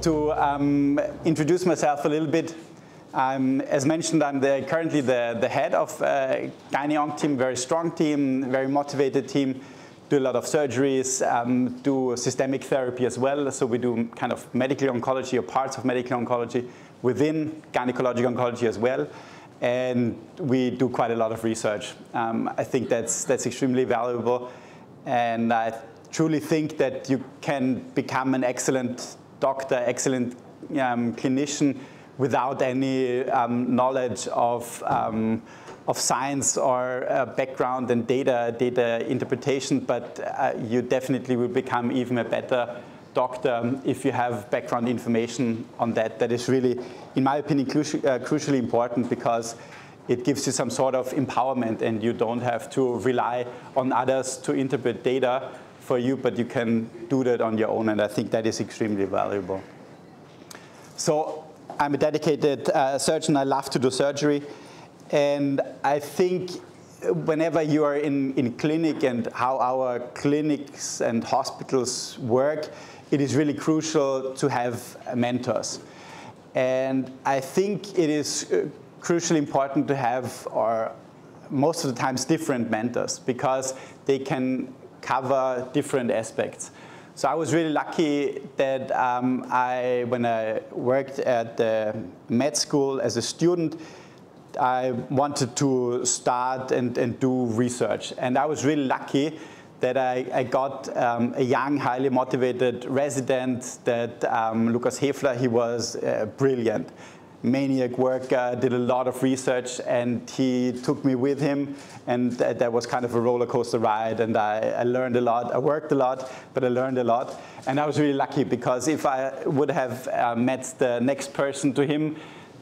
To introduce myself a little bit, as mentioned, I'm currently the head of Gyne-Onc team, very strong team, very motivated team, do a lot of surgeries, do systemic therapy as well. So we do kind of medical oncology or parts of medical oncology within gynecologic oncology as well. And we do quite a lot of research. I think that's extremely valuable. And I truly think that you can become an excellent doctor, excellent clinician without any knowledge of science or background and data interpretation, but you definitely will become even a better doctor if you have background information on that. That is really, in my opinion, crucially important, because it gives you some sort of empowerment and you don't have to rely on others to interpret data for you, but you can do that on your own, and I think that is extremely valuable. So I'm a dedicated surgeon. I love to do surgery, and I think whenever you are in clinic and how our clinics and hospitals work, it is really crucial to have mentors. And I think it is crucially important to have, or most of the times, different mentors, because they can cover different aspects. So I was really lucky that when I worked at the med school as a student, I wanted to start and do research. And I was really lucky that I got a young, highly motivated resident, that Lukas Hefler. He was brilliant. Maniac worker, did a lot of research, and he took me with him, and that was kind of a roller coaster ride, and I learned a lot. I worked a lot, but I learned a lot, and I was really lucky, because if I would have met the next person to him,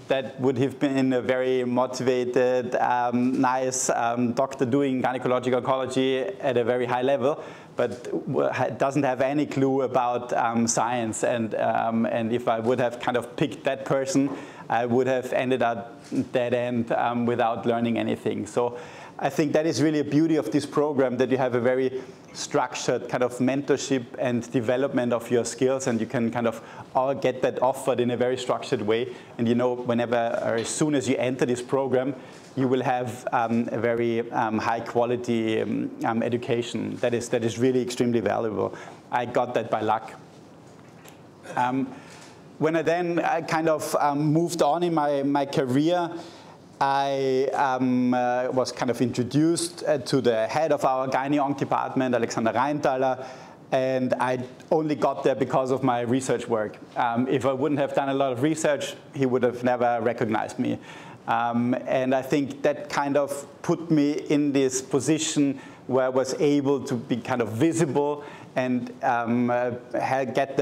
that would have been a very motivated, nice doctor doing gynecologic oncology at a very high level, but doesn't have any clue about science. And if I would have kind of picked that person, I would have ended up dead end without learning anything. So I think that is really a beauty of this program, that you have a very structured kind of mentorship and development of your skills, and you can kind of all get that offered in a very structured way. And you know, whenever or as soon as you enter this program, you will have a very high quality education. That is really extremely valuable. I got that by luck. When I then kind of moved on in my career, I was kind of introduced to the head of our Gyne-Onc department, Alexander Reintaler, and I only got there because of my research work. If I wouldn't have done a lot of research, he would have never recognized me. And I think that kind of put me in this position where I was able to be kind of visible and get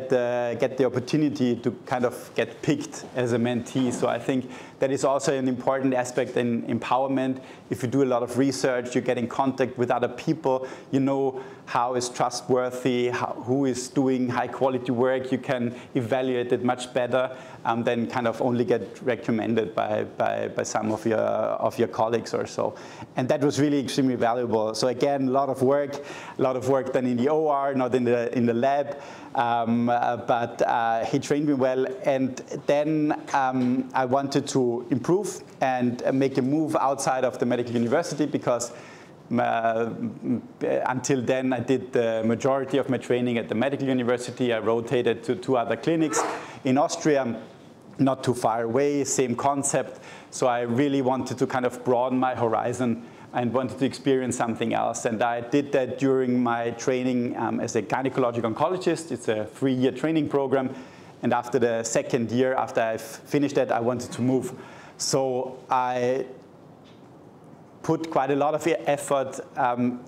the opportunity to kind of get picked as a mentee. So I think that is also an important aspect in empowerment. If you do a lot of research, you get in contact with other people, you know how is trustworthy, who is doing high quality work, you can evaluate it much better than kind of only get recommended by some of your colleagues or so. And that was really extremely valuable. So again, a lot of work done in the OR, not in the lab. But he trained me well, and then I wanted to improve and make a move outside of the medical university, because until then I did the majority of my training at the medical university. I rotated to 2 other clinics in Austria, not too far away, same concept. So I really wanted to kind of broaden my horizon and wanted to experience something else. And I did that during my training as a gynecologic oncologist. It's a 3-year training program. And after the 2nd year, after I finished that, I wanted to move. So I put quite a lot of effort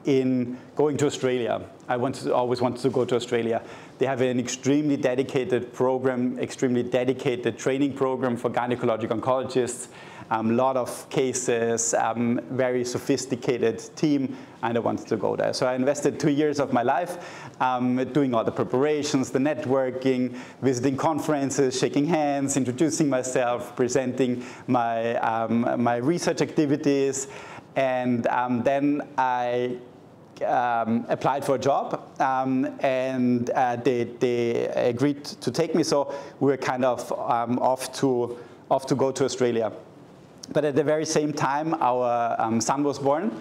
in going to Australia. I always wanted to go to Australia. They have an extremely dedicated program, extremely dedicated training program for gynecologic oncologists. A lot of cases, very sophisticated team, and I wanted to go there. So I invested 2 years of my life doing all the preparations, the networking, visiting conferences, shaking hands, introducing myself, presenting my research activities. And then I applied for a job, and they agreed to take me. So we were kind of off to go to Australia. But at the very same time, our son was born.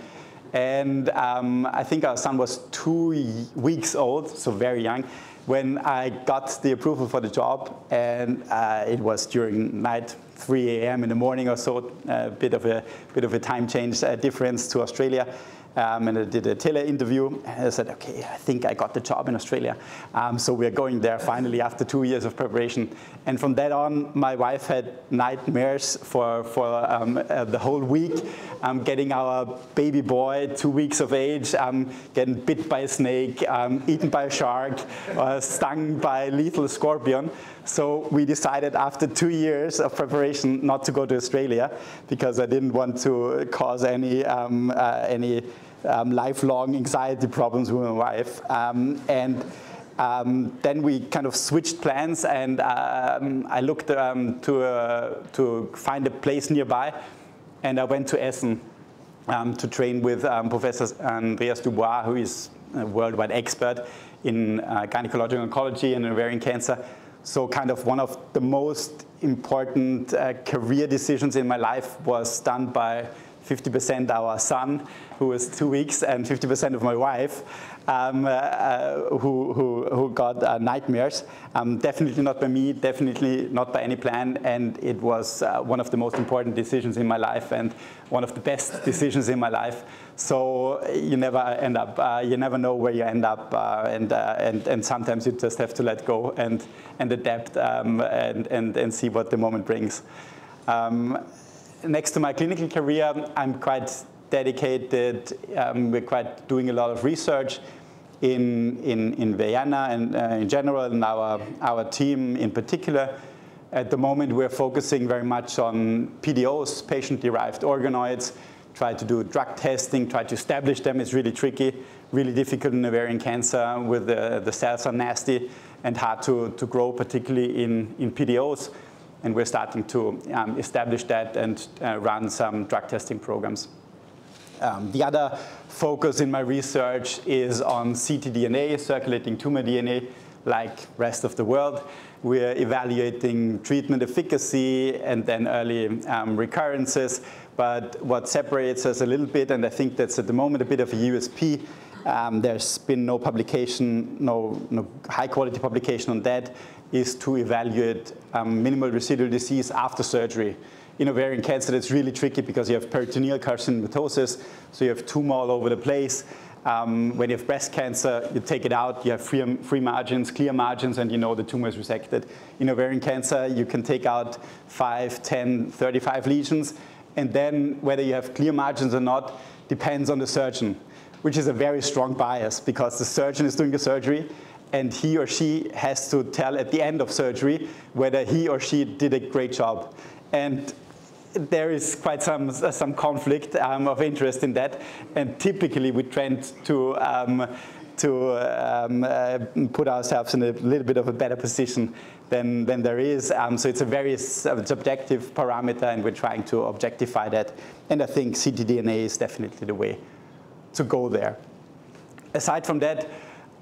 And I think our son was 2 weeks old, so very young, when I got the approval for the job. And it was during night, 3 a.m. in the morning or so, a bit of a time change difference to Australia. And I did a tele interview. And I said, okay, I think I got the job in Australia. So we're going there finally after 2 years of preparation. And from that on, my wife had nightmares for the whole week. Getting our baby boy, 2 weeks of age, getting bit by a snake, eaten by a shark, stung by a lethal scorpion. So we decided after 2 years of preparation not to go to Australia because I didn't want to cause any lifelong anxiety problems with my wife. Then we kind of switched plans, and I looked to find a place nearby, and I went to Essen to train with Professor Andreas Dubois, who is a worldwide expert in gynecological oncology and ovarian cancer. So kind of one of the most important career decisions in my life was done by 50% our son, who was 2 weeks, and 50% of my wife, who got nightmares. Definitely not by me, definitely not by any plan, and it was one of the most important decisions in my life and one of the best decisions in my life. So you never end up, you never know where you end up, and sometimes you just have to let go and adapt and see what the moment brings. Next to my clinical career, I'm quite dedicated. We're quite doing a lot of research in Vienna and in general, and our team in particular. At the moment, we're focusing very much on PDOs, patient-derived organoids, try to do drug testing, try to establish them. It's really tricky, really difficult in ovarian cancer, with the cells are nasty and hard to grow, particularly in PDOs. And we're starting to establish that and run some drug testing programs. The other focus in my research is on ctDNA, circulating tumor DNA, like rest of the world. We're evaluating treatment efficacy and then early recurrences. But what separates us a little bit, and I think that's at the moment a bit of a USP, there's been no publication, no high quality publication on that, is to evaluate minimal residual disease after surgery. In ovarian cancer, that's really tricky because you have peritoneal carcinomatosis, so you have tumor all over the place. When you have breast cancer, you take it out, you have free margins, clear margins, and you know the tumor is resected. In ovarian cancer, you can take out 5, 10, 35 lesions, and then whether you have clear margins or not depends on the surgeon, which is a very strong bias because the surgeon is doing the surgery, and he or she has to tell at the end of surgery whether he or she did a great job. And there is quite some conflict of interest in that, and typically we tend to put ourselves in a little bit of a better position than there is. So it's a very subjective parameter, and we're trying to objectify that. And I think ctDNA is definitely the way to go there. Aside from that,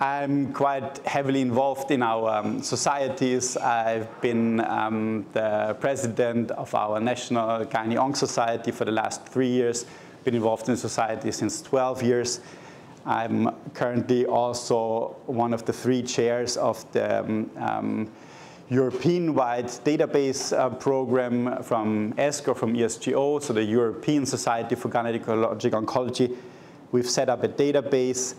I'm quite heavily involved in our societies. I've been the president of our National Gynae-Onc Society for the last 3 years. Been involved in society since 12 years. I'm currently also one of the 3 chairs of the European-wide database program from ESGO, from ESGO, so the European Society for Gynecologic Oncology. We've set up a database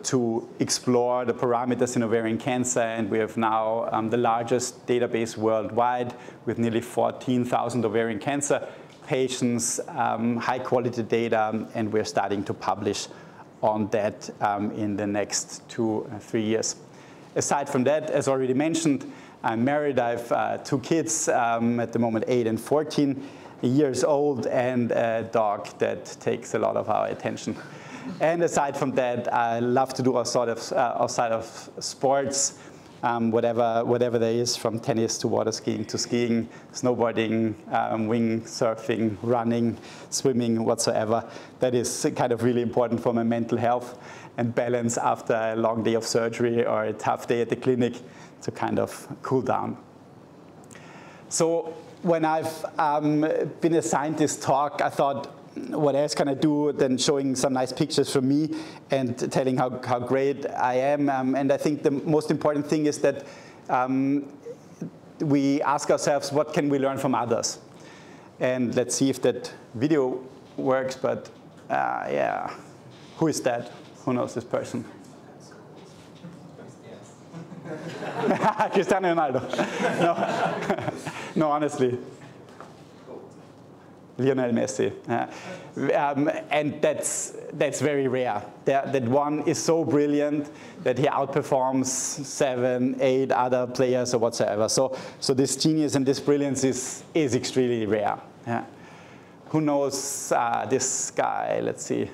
to explore the parameters in ovarian cancer, and we have now the largest database worldwide with nearly 14,000 ovarian cancer patients, high quality data, and we're starting to publish on that in the next 2 or 3 years. Aside from that, as already mentioned, I'm married. I have 2 kids, at the moment 8 and 14 years old, and a dog that takes a lot of our attention. And aside from that, I love to do all sort of outside of sports. whatever there is, from tennis to water skiing to skiing, snowboarding, wing surfing, running, swimming, whatsoever. That is kind of really important for my mental health and balance after a long day of surgery or a tough day at the clinic to kind of cool down. So when I've been assigned this talk, I thought, what else can I do than showing some nice pictures from me and telling how great I am? And I think the most important thing is that we ask ourselves, what can we learn from others? And let's see if that video works, but yeah. Who is that? Who knows this person? Cristiano Ronaldo. No, no, honestly. Lionel Messi. And that's very rare. That one is so brilliant that he outperforms 7, 8 other players or whatsoever. So this genius and this brilliance is extremely rare. Yeah. Who knows this guy? Let's see.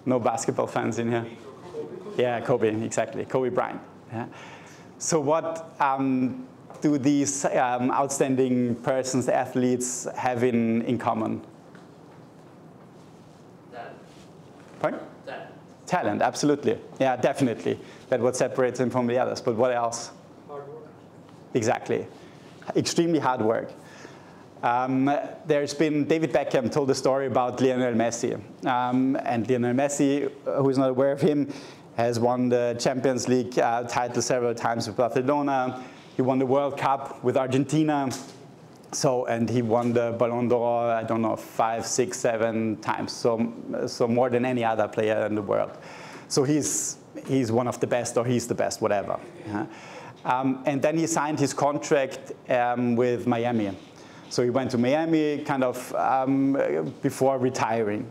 No basketball fans in here? Yeah, Kobe, exactly. Kobe Bryant. Yeah. So what do these outstanding persons, athletes, have in common? Talent. Pardon? Talent. Talent, absolutely. Yeah, definitely. That's what separates them from the others. But what else? Hard work. Exactly. Extremely hard work. There's been, David Beckham told a story about Lionel Messi. And Lionel Messi, who's not aware of him, has won the Champions League title several times with Barcelona. He won the World Cup with Argentina. So, and he won the Ballon d'Or, I don't know, 5, 6, 7 times. So more than any other player in the world. So he's one of the best, or he's the best, whatever. And then he signed his contract with Miami. So he went to Miami kind of before retiring.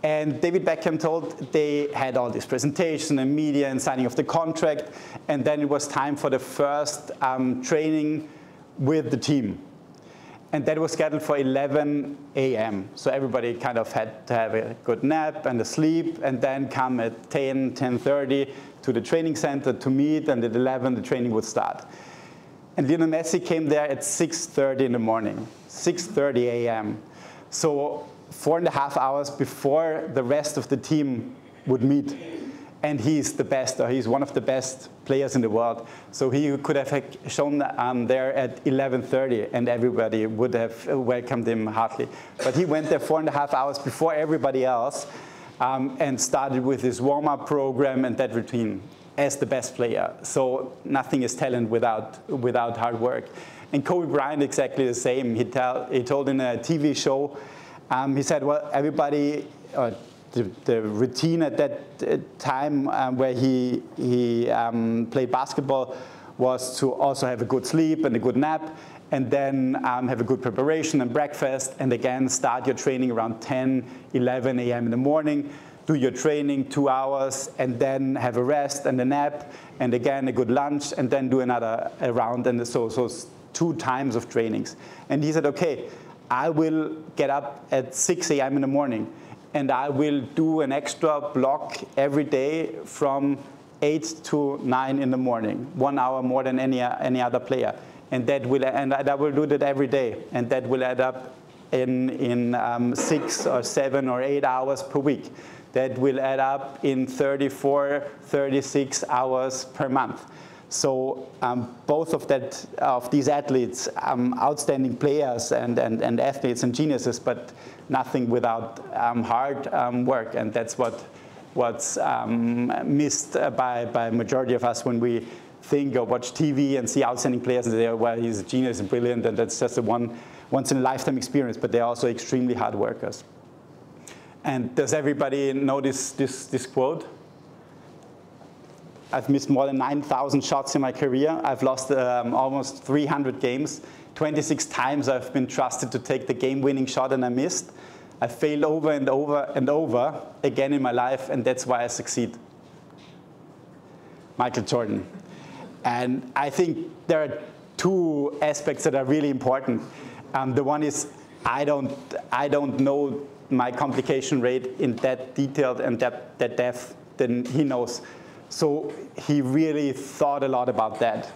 And David Beckham told they had all this presentation and media and signing of the contract. And then it was time for the first training with the team. And that was scheduled for 11 a.m. So everybody kind of had to have a good nap and a sleep, and then come at 10, 10:30 to the training center to meet, and at 11 the training would start. And Lionel Messi came there at 6:30 in the morning, 6:30 a.m. So 4.5 hours before the rest of the team would meet. And he's the best, or he's one of the best players in the world. So he could have shown there at 11:30, and everybody would have welcomed him heartily. But he went there 4.5 hours before everybody else and started with his warm-up program and that routine as the best player. So nothing is talent without hard work. And Kobe Bryant, exactly the same. He told in a TV show, he said, well, everybody, the routine at that time where he played basketball was to also have a good sleep and a good nap, and then have a good preparation and breakfast, and again start your training around 10, 11 a.m. in the morning, do your training 2 hours, and then have a rest and a nap, and again a good lunch, and then do another round, and so 2 times of trainings. And he said, okay, I will get up at 6 a.m. in the morning, and I will do an extra block every day from 8 to 9 in the morning, 1 hour more than any other player. And I will do that every day, and that will add up in 6 or 7 or 8 hours per week. That will add up in 34, 36 hours per month. So both of these athletes, outstanding players and athletes and geniuses, but nothing without hard work. And that's what's missed by majority of us when we think or watch TV and see outstanding players and say, well, he's a genius and brilliant, and that's just a once in a lifetime experience, but they're also extremely hard workers. And does everybody know this quote? I've missed more than 9,000 shots in my career. I've lost almost 300 games. 26 times I've been trusted to take the game-winning shot and I missed. I failed over and over and over again in my life, and that's why I succeed. Michael Jordan. And I think there are 2 aspects that are really important. The one is I don't know my complication rate in that detailed and that depth than he knows. So he really thought a lot about that.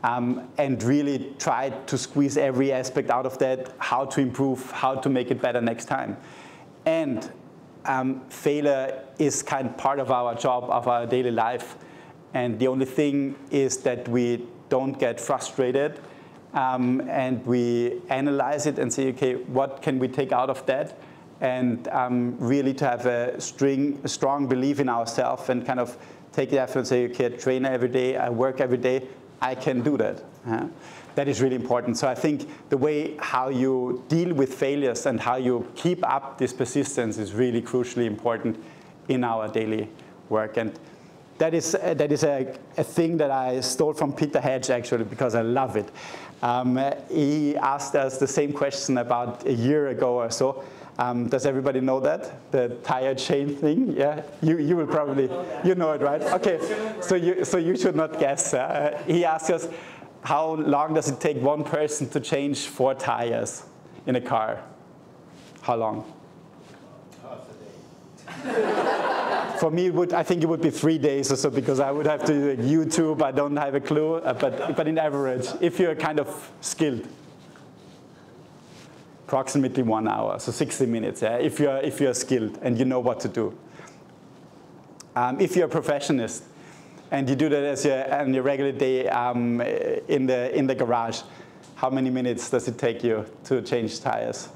And really tried to squeeze every aspect out of that, how to improve, how to make it better next time. And failure is kind of part of our job, of our daily life. And the only thing is that we don't get frustrated, and we analyze it and say, okay, what can we take out of that? And really to have a strong belief in ourselves and kind of take the effort and say, okay, I train every day, I work every day, I can do that. That is really important. So I think the way how you deal with failures and how you keep up this persistence is really crucially important in our daily work. And that is a thing that I stole from Peter Hedge, actually, because I love it. He asked us the same question about a year ago or so. Does everybody know that? The tire chain thing? Yeah, you will probably, you know it, right? Okay, so you should not guess. He asked us, how long does it take one person to change 4 tires in a car? How long? Half a day. For me, I think it would be 3 days or so, because I would have to do YouTube. I don't have a clue, but in average, if you're kind of skilled. Approximately 1 hour, so 60 minutes, yeah, if you're skilled and you know what to do. If you're a professionist and you do that on your regular day in the garage, how many minutes does it take you to change tires?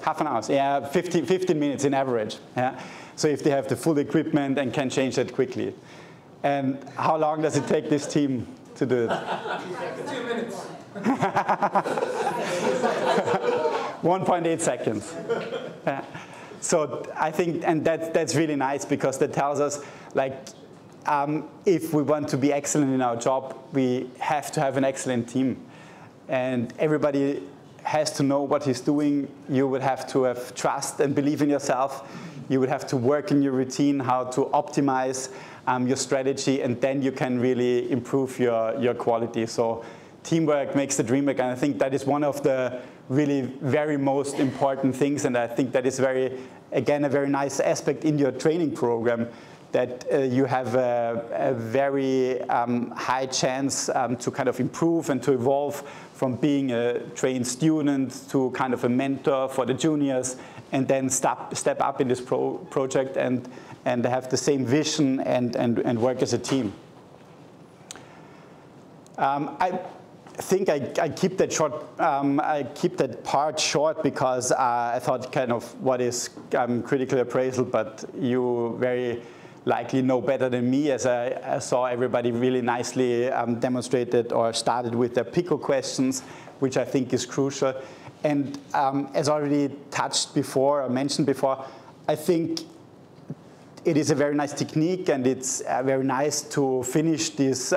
Half an hour, yeah, 15 minutes in average. Yeah? So if they have the full equipment and can change that quickly. And how long does it take this team to do it? 2 minutes. 1.8 seconds. So I think, and that's really nice, because that tells us, like, if we want to be excellent in our job, we have to have an excellent team. And everybody has to know what he's doing. You would have to have trust and believe in yourself. You would have to work in your routine, how to optimize your strategy, and then you can really improve your quality. So teamwork makes the dream work, and I think that is one of the really very most important things, and I think that is again, a very nice aspect in your training program, that you have a very high chance to kind of improve and to evolve from being a trained student to kind of a mentor for the juniors, and then step up in this project and have the same vision and work as a team. I think I keep that short. I keep that part short because I thought kind of what is critical appraisal, but you very likely know better than me, as I saw everybody really nicely demonstrated or started with their PICO questions, which I think is crucial. And as already touched before or mentioned before, I think it is a very nice technique, and it's very nice to finish this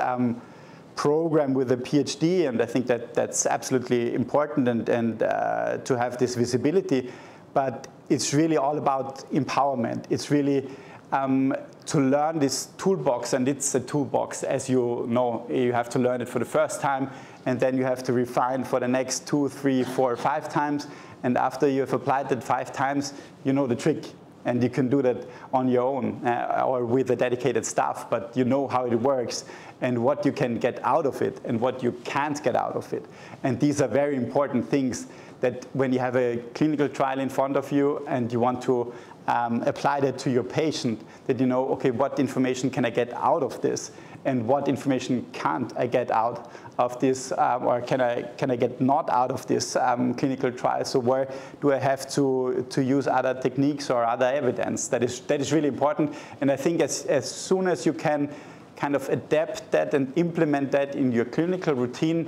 program with a PhD, and I think that that's absolutely important, and to have this visibility. But it's really all about empowerment. It's really to learn this toolbox, and it's a toolbox, as you know. You have to learn it for the first time, and then you have to refine for the next 2, 3, 4, 5 times. And after you have applied it 5 times, you know the trick. And you can do that on your own or with a dedicated staff, but you know how it works and what you can get out of it and what you can't get out of it. And these are very important things that when you have a clinical trial in front of you and you want to apply that to your patient, that you know, okay, what information can I get out of this? And what information can't I get out of this, or can I get not out of this clinical trial? So where do I have to use other techniques or other evidence? That is really important. And I think as soon as you can kind of adapt that and implement that in your clinical routine,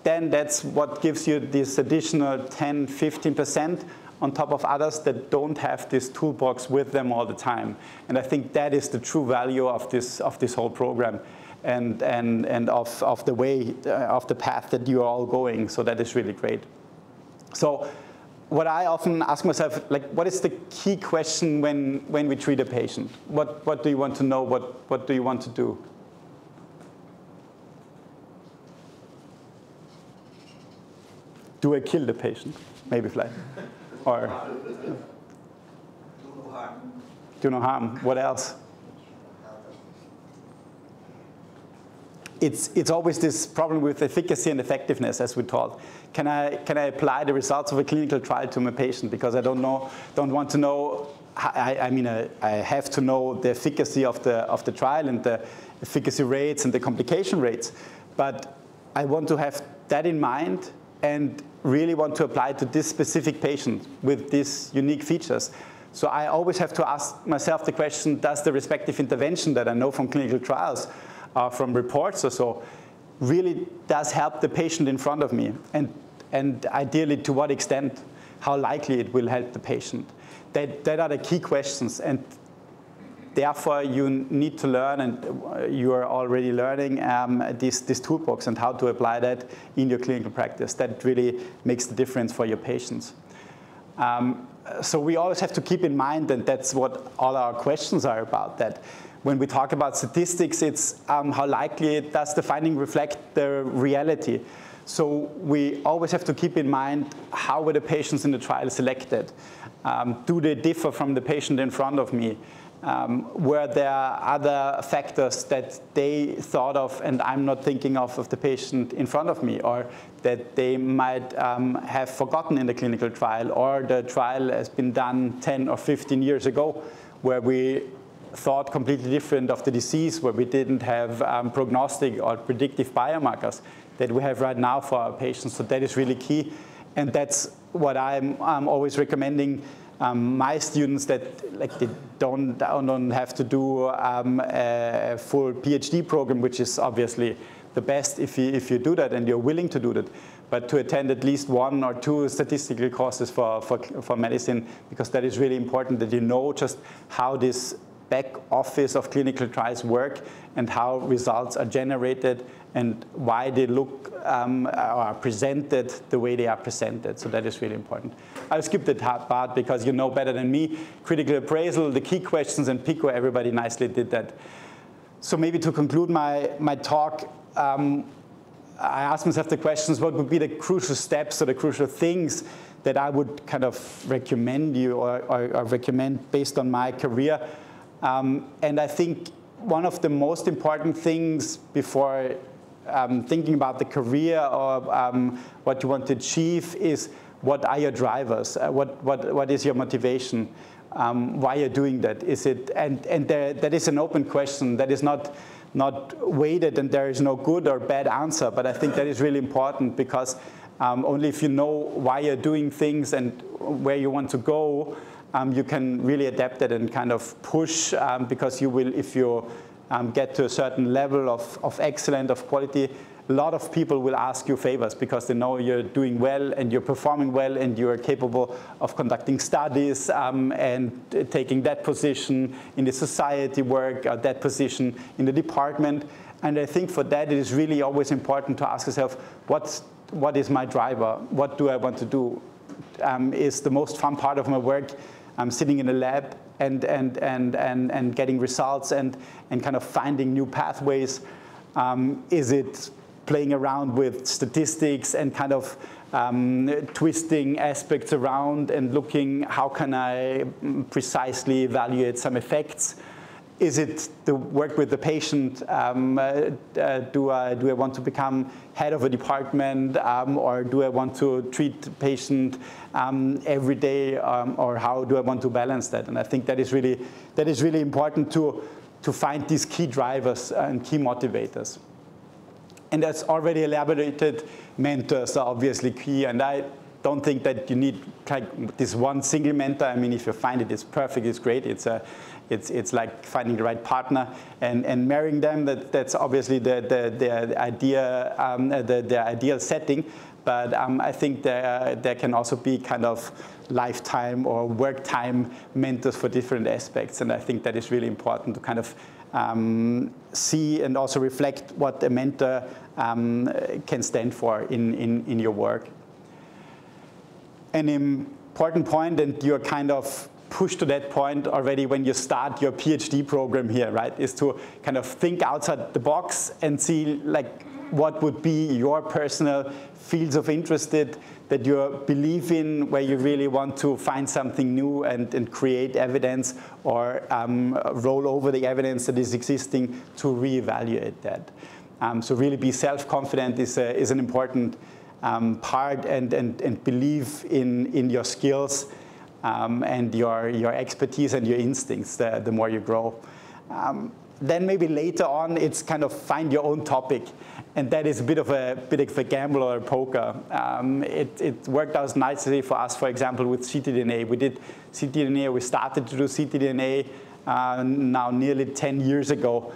then that's what gives you this additional 10, 15% on top of others that don't have this toolbox with them all the time. And I think that is the true value of this whole program and of the way, of the path that you are all going. So that is really great. So what I often ask myself, like, what is the key question when we treat a patient? What do you want to know? What do you want to do? do I kill the patient? Maybe fly. Or Do no harm. do no harm. What else? It's always this problem with efficacy and effectiveness, as we talked. Can I apply the results of a clinical trial to my patient? Because I don't want to know. I mean, I have to know the efficacy of the trial and the efficacy rates and the complication rates. But I want to have that in mind and really want to apply it to this specific patient with these unique features. So I always have to ask myself the question, does the respective intervention that I know from clinical trials, from reports or so, really does help the patient in front of me? And ideally, to what extent, how likely it will help the patient? That are the key questions. And therefore, you need to learn, and you are already learning this toolbox and how to apply that in your clinical practice. That really makes the difference for your patients. So we always have to keep in mind, and that's what all our questions are about, that when we talk about statistics, it's how likely does the finding reflect the reality. So we always have to keep in mind, how were the patients in the trial selected? Do they differ from the patient in front of me? Were there other factors that they thought of and I'm not thinking of the patient in front of me, or that they might have forgotten in the clinical trial, or the trial has been done 10 or 15 years ago, where we thought completely different of the disease, where we didn't have prognostic or predictive biomarkers that we have right now for our patients. So that is really key. And that's what I'm always recommending my students, that like they don't have to do a full PhD program, which is obviously the best if you do that and you're willing to do that, but to attend at least 1 or 2 statistical courses for medicine, because that is really important, that you know just how this back office of clinical trials work and how results are generated and why they look or are presented the way they are presented. So that is really important. I'll skip that part because you know better than me. Critical appraisal, the key questions, and PICO, everybody nicely did that. So maybe to conclude my talk, I asked myself the questions, what would be the crucial steps or the crucial things that I would kind of recommend you or recommend based on my career. And I think one of the most important things before thinking about the career or what you want to achieve is, what are your drivers? What is your motivation? Why you're doing that? Is it, and that is an open question. That is not weighted, and there is no good or bad answer. But I think that is really important, because only if you know why you're doing things and where you want to go, you can really adapt it and kind of push, because you will, if you get to a certain level of excellence, of quality, a lot of people will ask you favors because they know you're doing well and you're performing well and you're capable of conducting studies and taking that position in the society work, or that position in the department. And I think for that, it is really always important to ask yourself, what is my driver? What do I want to do? Is the most fun part of my work sitting in a lab and getting results and kind of finding new pathways? Is it playing around with statistics and kind of twisting aspects around and looking how can I precisely evaluate some effects? Is it the work with the patient? Do I want to become head of a department, or do I want to treat the patient every day, or how do I want to balance that? And I think that is really important to find these key drivers and key motivators. And that's already elaborated. Mentors are obviously key, and I don't think that you need like this one single mentor. I mean, if you find it, it's perfect, it's great. It's like finding the right partner and marrying them. That's obviously the ideal setting. But I think there can also be kind of lifetime or work time mentors for different aspects. And I think that is really important to kind of see and also reflect what a mentor can stand for in your work. An important point, and you're kind of pushed to that point already when you start your PhD program here, right, is to kind of think outside the box and see, like, what would be your personal fields of interest that you believe in, where you really want to find something new and create evidence, or roll over the evidence that is existing to reevaluate that. So really be self-confident is an important part, and believe in your skills and your expertise and your instincts the more you grow. Then maybe later on, it's kind of find your own topic. And that is a bit of a gamble or a poker. It worked out nicely for us, for example, with ctDNA. We did ctDNA, we started to do ctDNA now nearly 10 years ago.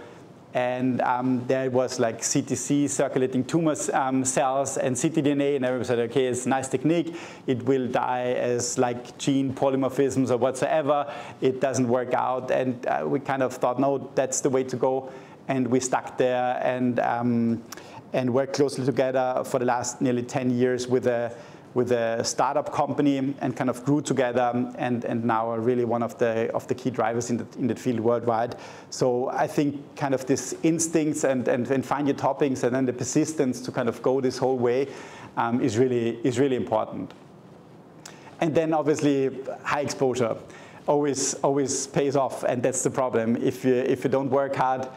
And there was like CTC, circulating tumor cells, and ctDNA, and everyone said, okay, it's a nice technique. It will die as like gene polymorphisms or whatsoever. It doesn't work out. And we kind of thought, no, that's the way to go. And we stuck there and worked closely together for the last nearly 10 years with a startup company, and kind of grew together, and now are really one of the key drivers in that field worldwide. So I think kind of this instincts and find your topics, and then the persistence to kind of go this whole way is really important. And then obviously high exposure always pays off, and that's the problem. If you don't work hard,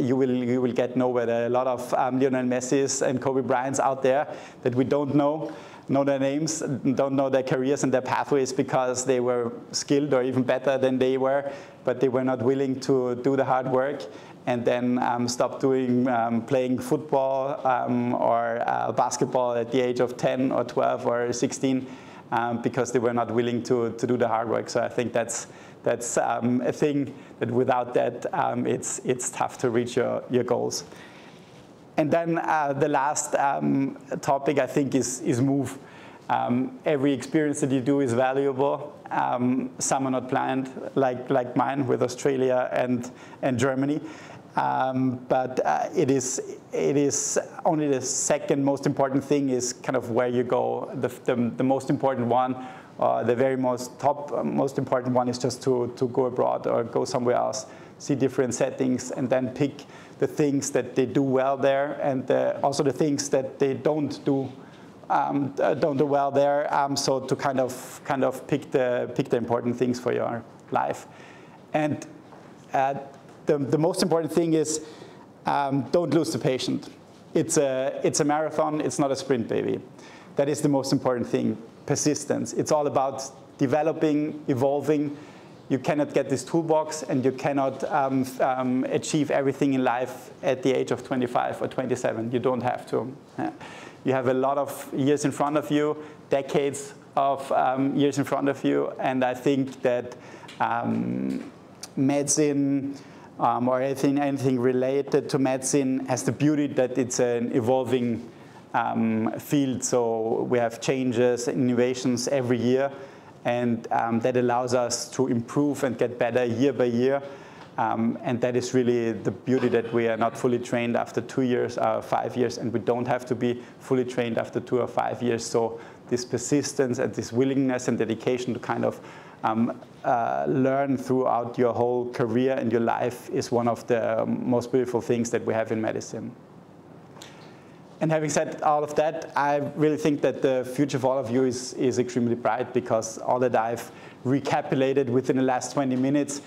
you will get nowhere. There are a lot of Lionel Messis and Kobe Bryants out there that we don't know their names, don't know their careers and their pathways, because they were skilled or even better than they were, but they were not willing to do the hard work, and then stopped playing football or basketball at the age of 10 or 12 or 16 because they were not willing to do the hard work. So I think that's a thing that without that, it's tough to reach your goals. And then the last topic, I think, is move. Every experience that you do is valuable. Some are not planned, like mine with Australia and Germany. But it is only the second most important thing is kind of where you go. The most important one, the very most important one is just to go abroad or go somewhere else, see different settings, and then pick the things that they do well there, and also the things that they don't do well there. So to kind of pick the important things for your life. And the most important thing is don't lose the patient. It's a marathon. It's not a sprint, baby. That is the most important thing. Persistence. It's all about developing, evolving. You cannot get this toolbox, and you cannot achieve everything in life at the age of 25 or 27. You don't have to. You have a lot of years in front of you, decades of years in front of you, and I think that medicine or anything related to medicine has the beauty that it's an evolving field. So we have changes, innovations every year, and that allows us to improve and get better year by year. And that is really the beauty, that we are not fully trained after 2 years or 5 years, and we don't have to be fully trained after 2 or 5 years. So this persistence and this willingness and dedication to kind of learn throughout your whole career and your life is one of the most beautiful things that we have in medicine. And having said all of that, I really think that the future for all of you is extremely bright, because all that I've recapitulated within the last 20 minutes,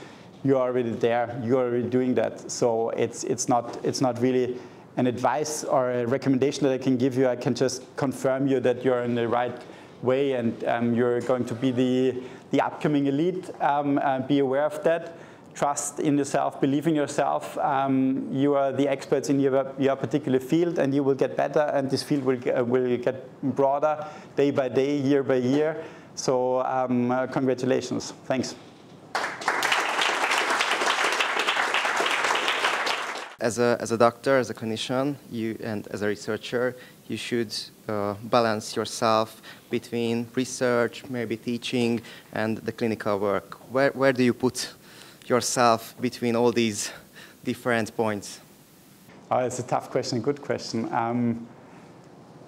you're already there. You're already doing that. So it's not really an advice or a recommendation that I can give you. I can just confirm you that you're in the right way, and you're going to be the upcoming elite. Be aware of that. Trust in yourself, believe in yourself. You are the experts in your particular field, and you will get better, and this field will get broader day by day, year by year. So congratulations. Thanks. As a doctor, as a clinician, and as a researcher, you should balance yourself between research, maybe teaching, and the clinical work. Where do you put yourself between all these different points? It's a tough question, good question.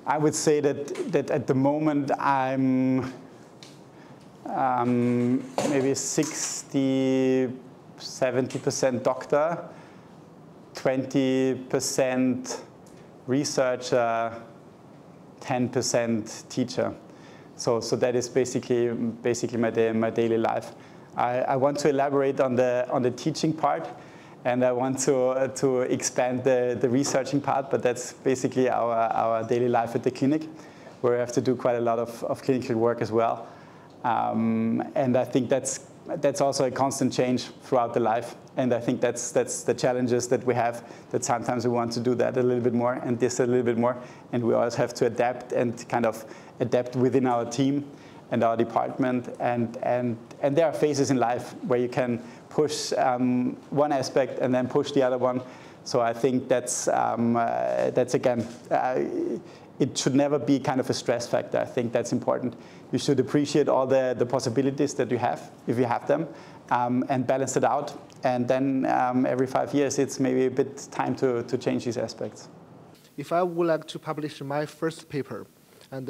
I would say that at the moment I'm maybe 60–70% doctor, 20% researcher, 10% teacher. So that is basically my daily life. I want to elaborate on the teaching part, and I want to expand the researching part, but that's basically our daily life at the clinic, where we have to do quite a lot of clinical work as well. And I think that's also a constant change throughout the life. And I think that's the challenges that we have, that sometimes we want to do that a little bit more and this a little bit more. And we always have to adapt and kind of adapt within our team and our department. And there are phases in life where you can push one aspect and then push the other one. So I think that's again, it should never be kind of a stress factor. I think that's important. You should appreciate all the possibilities that you have, if you have them, and balance it out. And then every 5 years, it's maybe a bit time to change these aspects. If I would like to publish my first paper, and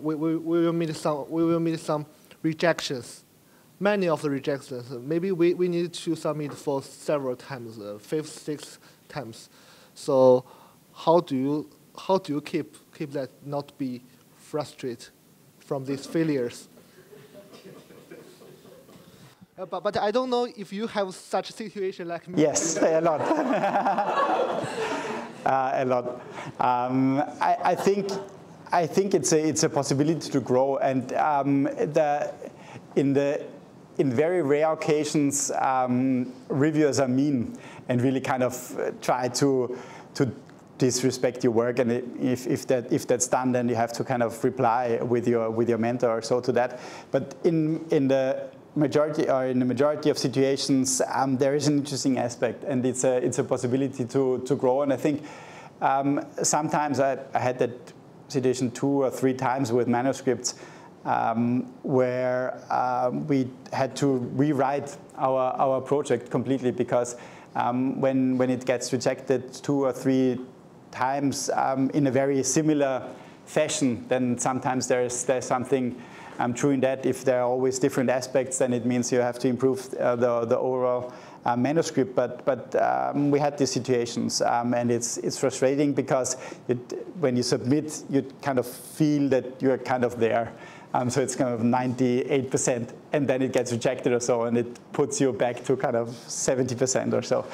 we will meet some rejections, many of the rejections. Maybe we need to submit for several times, 5, 6 times. So how do you keep that, not be frustrated from these failures? But I don't know if you have such a situation like me. Yes, a lot. A lot. I think it's a possibility to grow, and in very rare occasions, reviewers are mean and really kind of try to disrespect your work, and if that's done, then you have to kind of reply with your mentor or so to that. But in the majority of situations, there is an interesting aspect, and it's a possibility to grow. And I think sometimes I had that situation 2 or 3 times with manuscripts where we had to rewrite our project completely, because when it gets rejected 2 or 3 times in a very similar fashion, then sometimes there's something true in that. If there are always different aspects, then it means you have to improve the overall manuscript. But we had these situations, and it's frustrating because when you submit, you kind of feel that you're kind of there. So it's kind of 98%, and then it gets rejected or so, and it puts you back to kind of 70% or so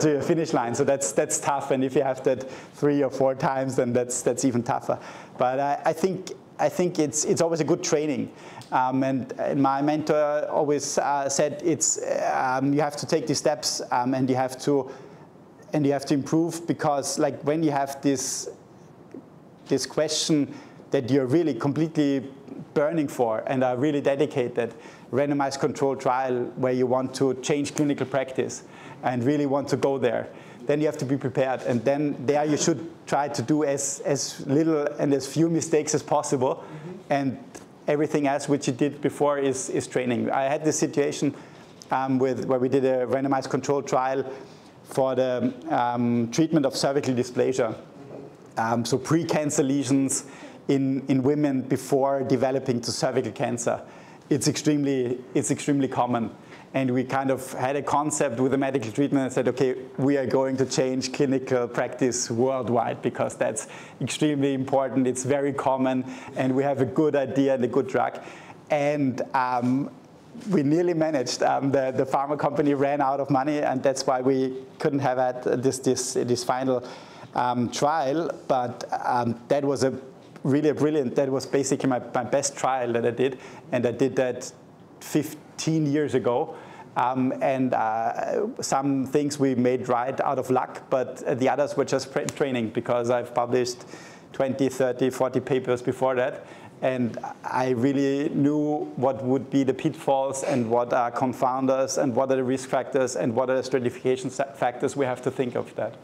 to your finish line. So that's tough, and if you have that 3 or 4 times, then that's even tougher. But I think it's always a good training, and my mentor always said it's you have to take these steps, and you have to improve, because like when you have this question that you're really completely burning for and are really dedicated, randomized controlled trial where you want to change clinical practice and really want to go there, then you have to be prepared. And then there you should try to do as little and as few mistakes as possible. And everything else which you did before is training. I had this situation where we did a randomized controlled trial for the treatment of cervical dysplasia. So pre-cancer lesions in women before developing to cervical cancer. It's extremely common. And we kind of had a concept with the medical treatment and said, okay, we are going to change clinical practice worldwide because that's extremely important. It's very common, and we have a good idea and a good drug. And we nearly managed. The pharma company ran out of money, and that's why we couldn't have had this final trial. But that was really brilliant. That was basically my best trial that I did, and I did that 15 years ago. And some things we made right out of luck, but the others were just training, because I've published 20, 30, 40 papers before that. And I really knew what would be the pitfalls and what are confounders and what are the risk factors and what are the stratification factors we have to think of that.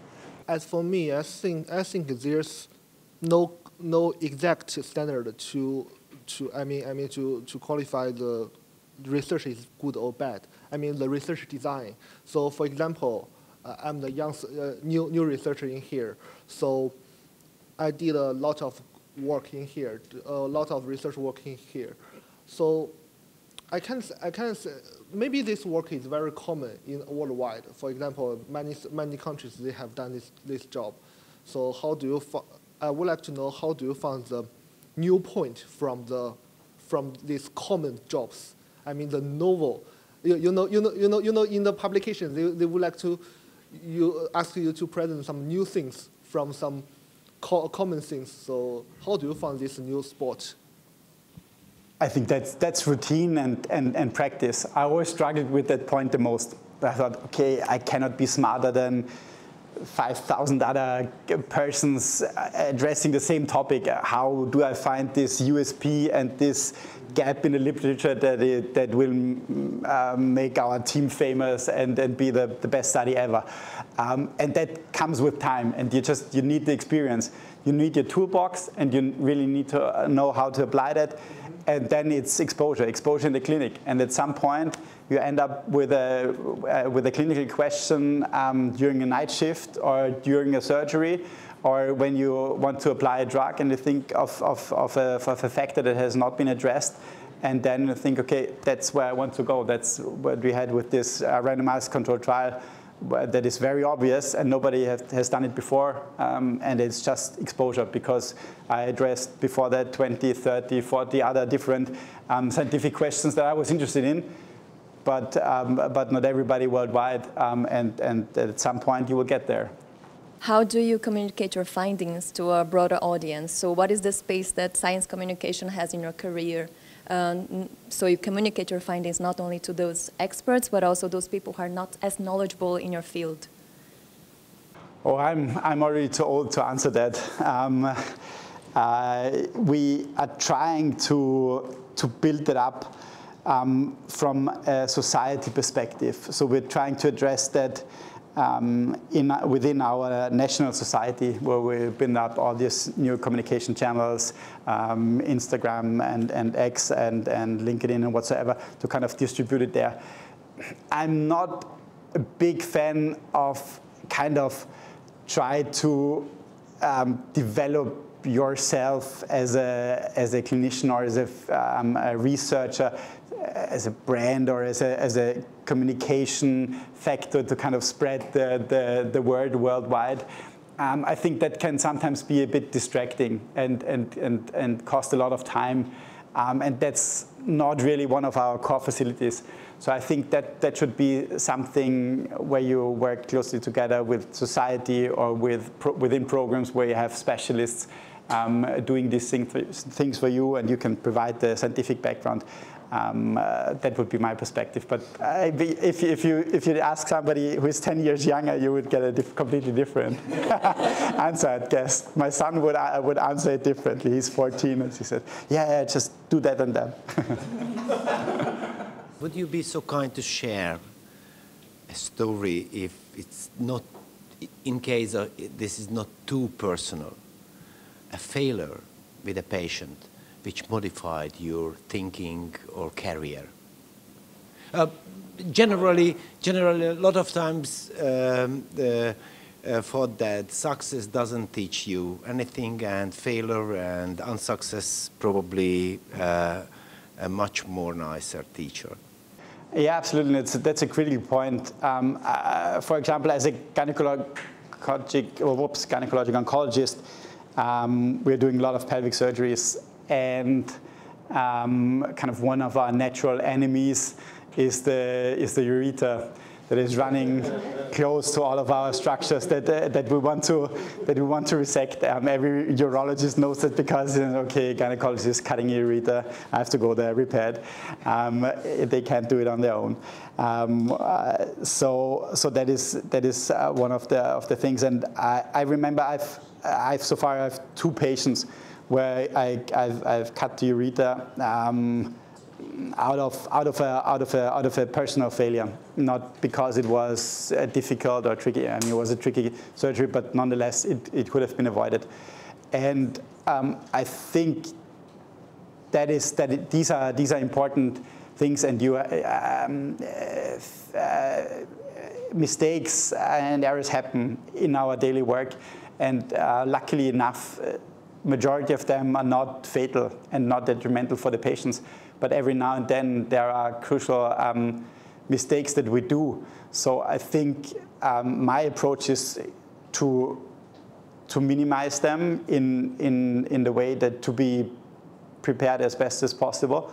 As for me, I think there's no exact standard to qualify the research is good or bad. I mean the research design. So for example, I'm the new researcher in here. So I did a lot of work in here, a lot of research work in here. So I can say maybe this work is very common in worldwide. For example, many countries, they have done this job. So how do you? I would like to know how do you find the new point from these common jobs? I mean the novel. You know. In the publications, they would like to ask you to present some new things from some common things. So how do you find this new sport? I think that's routine and practice. I always struggled with that point the most. I thought, okay, I cannot be smarter than 5,000 other persons addressing the same topic. How do I find this USP and this gap in the literature that will make our team famous and be the best study ever? And that comes with time, and you need the experience. You need your toolbox, and you really need to know how to apply that. And then it's exposure in the clinic. And at some point, you end up with a clinical question during a night shift or during a surgery, or when you want to apply a drug and you think of a factor that has not been addressed. And then you think, okay, that's where I want to go. That's what we had with this randomized controlled trial that is very obvious and nobody has done it before. And it's just exposure, because I addressed before that 20, 30, 40 other different scientific questions that I was interested in. But not everybody worldwide. And at some point you will get there. How do you communicate your findings to a broader audience? So what is the space that science communication has in your career? So you communicate your findings not only to those experts, but also those people who are not as knowledgeable in your field. Oh, I'm already too old to answer that. We are trying to build it up from a society perspective. So we're trying to address that within our national society, where we build up all these new communication channels, Instagram and X and LinkedIn and whatsoever, to kind of distribute it there. I'm not a big fan of kind of try to develop yourself as a clinician or as a researcher, as a brand or as a communication factor to kind of spread the word worldwide. I think that can sometimes be a bit distracting and cost a lot of time. And that's not really one of our core facilities. So I think that should be something where you work closely together with society or within programs where you have specialists doing these things for you, and you can provide the scientific background. That would be my perspective. But if you ask somebody who is 10 years younger, you would get a completely different answer, I'd guess. My son would answer it differently. He's 14, and he said, yeah, just do that and that. Would you be so kind to share a story, if it's not, in case this is not too personal, a failure with a patient which modified your thinking or career? Generally, a lot of times thought that success doesn't teach you anything, and failure and unsuccess probably a much more nicer teacher. Yeah, absolutely. That's a critical point. For example, as a gynecologic oncologist, we're doing a lot of pelvic surgeries, and kind of one of our natural enemies is the ureter that is running close to all of our structures that we want to resect. Every urologist knows that, because okay, gynecologist is cutting a ureter, I have to go there repaired. They can't do it on their own. So that is one of the things. And I remember so far I have 2 patients where I've cut the ureter out of a personal failure, not because it was difficult or tricky. I mean, it was a tricky surgery, but nonetheless, it could have been avoided. And I think these are important things, and mistakes and errors happen in our daily work, and luckily enough, majority of them are not fatal and not detrimental for the patients. But every now and then there are crucial mistakes that we do. So I think my approach is to to minimize them in the way that to be prepared as best as possible.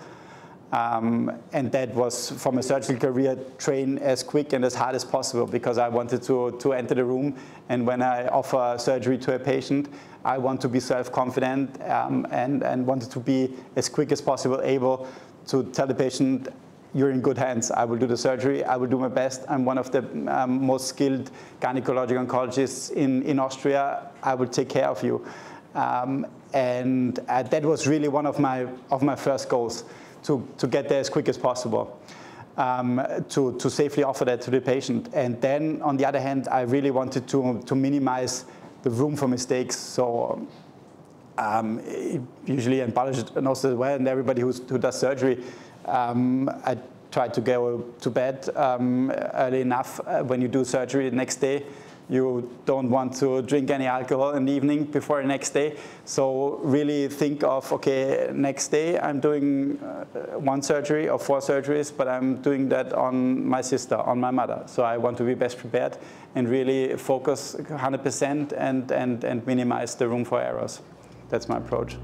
And that was, from a surgical career, train as quick and as hard as possible, because I wanted to enter the room, and when I offer surgery to a patient, I want to be self-confident and wanted to be as quick as possible able to tell the patient, you're in good hands. I will do the surgery. I will do my best. I'm one of the most skilled gynecologic oncologists in Austria. I will take care of you. And that was really one of my first goals, to get there as quick as possible, to safely offer that to the patient. And then, on the other hand, I really wanted to minimize the room for mistakes. So usually, and Balaji knows as well, and everybody who does surgery, I try to go to bed early enough. When you do surgery the next day, you don't want to drink any alcohol in the evening before the next day. So really think of, okay, next day I'm doing 1 surgery or 4 surgeries, but I'm doing that on my sister, on my mother. So I want to be best prepared and really focus 100% and minimize the room for errors. That's my approach.